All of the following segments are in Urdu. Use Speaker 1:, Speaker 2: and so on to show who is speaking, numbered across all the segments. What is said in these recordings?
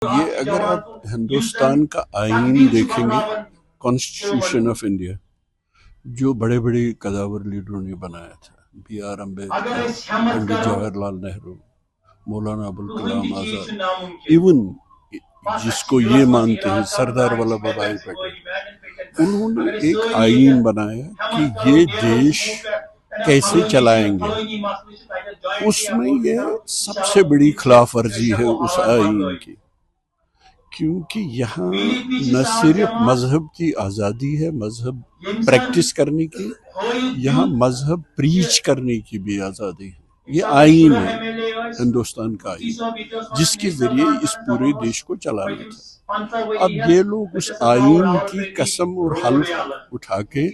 Speaker 1: یہ اگر آپ ہندوستان کا آئین دیکھیں گے، کانسٹیٹیوشن آف انڈیا، جو بڑے بڑے قداور لیڈروں نے بنایا تھا، be are Ambedkar, Pandit Jawahar Lal Nehru, Maulana Abul Kalam Azad, even جس کو یہ مانتے ہیں سردار ولبھ بھائی پٹیل، انہوں نے ایک آئین بنایا کہ یہ دیش کیسے چلائیں گے۔ اس میں یہ سب سے بڑی خلاف ورزی ہے اس آئین کی، کیونکہ یہاں نہ صرف مذہب کی آزادی ہے، مذہب پریکٹس کرنے کی، یہاں مذہب پریچ کرنے کی بھی آزادی ہے۔ یہ آئین ہے ہندوستان کا آئین، جس کے ذریعے اس پورے دیش کو چلانا تھا۔ اب یہ لوگ اس آئین کی قسم اور حلف اٹھا کے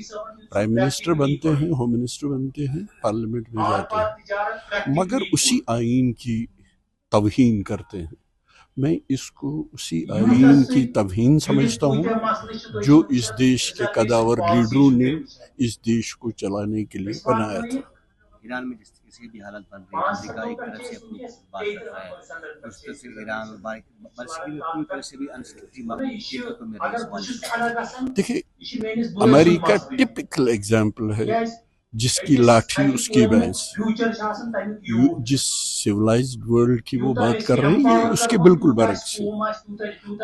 Speaker 1: پرائم منسٹر بنتے ہیں، ہوم منسٹر بنتے ہیں، پارلیمنٹ میں جاتے ہیں، مگر اسی آئین کی توہین کرتے ہیں۔ میں اس کو اسی آئین کی توہین سمجھتا ہوں جو اس دیش کے قداور لیڈروں نے اس دیش کو چلانے کے لیے بنایا تھا۔
Speaker 2: ایران میں جس کسی بھی حالت بن رہی ہے، امریکہ ایک طرف سے اپنی بات کر رہا ہے، اس طرف سے ایران اور بلکہ بھی اپنی طرف سے بھی انسٹیٹی میں رہی۔
Speaker 1: دیکھیں، امریکہ ٹپکل ایگزامپل ہے جس کی لاٹھی اس کی بھینس۔ جس سویلائزڈ ورلڈ کی وہ بات کر رہے ہیں، یہ اس کے بالکل برعکس ہے۔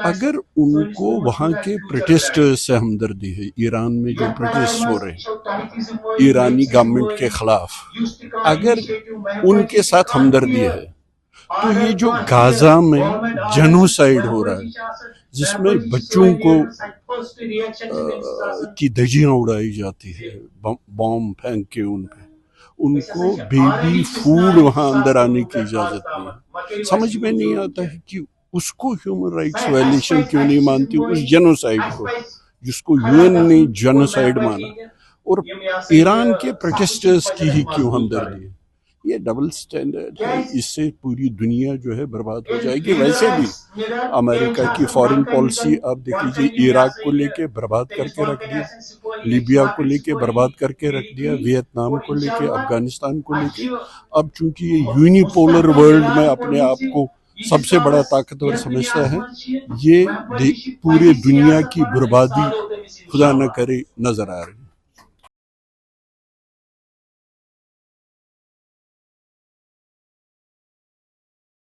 Speaker 1: اگر ان کو وہاں کے پروٹیسٹرز سے ہمدردی ہے، ایران میں جو پروٹیسٹ ہو رہے ہیں ایرانی گورنمنٹ کے خلاف، اگر ان کے ساتھ ہمدردی ہے تو یہ جو غزہ میں جنوسائیڈ ہو رہا ہے، جس میں بچوں کو کی دھجیاں اڑائی جاتی ہے، بام پھینک کے ان کو بیبی فوڈ وہاں اندر آنے کی اجازت نہیں ہے، سمجھ میں نہیں آتا ہے کہ اس کو ہیومن رائٹس وائلیشن کیوں نہیں مانتی، اس جنوسائیڈ کو جس کو UN نے جنوسائیڈ مانا، اور ایران کے پروٹیسٹرز کی ہی کیوں ہمدردی ہے۔ یہ ڈبل سٹینڈرڈ ہے، اس سے پوری دنیا جو ہے برباد ہو جائے گی۔ ویسے بھی امریکہ کی فارن پالیسی آپ دیکھ لیجیے، عراق کو لے کے برباد کر کے رکھ دیا، لیبیا کو لے کے برباد کر کے رکھ دیا، ویتنام کو لے کے، افغانستان کو لے کے۔ اب چونکہ یہ یونیپولر ورلڈ میں اپنے آپ کو سب سے بڑا طاقتور سمجھتا ہے، یہ پورے دنیا کی بربادی خدا نہ کرے نظر آ رہی ہے۔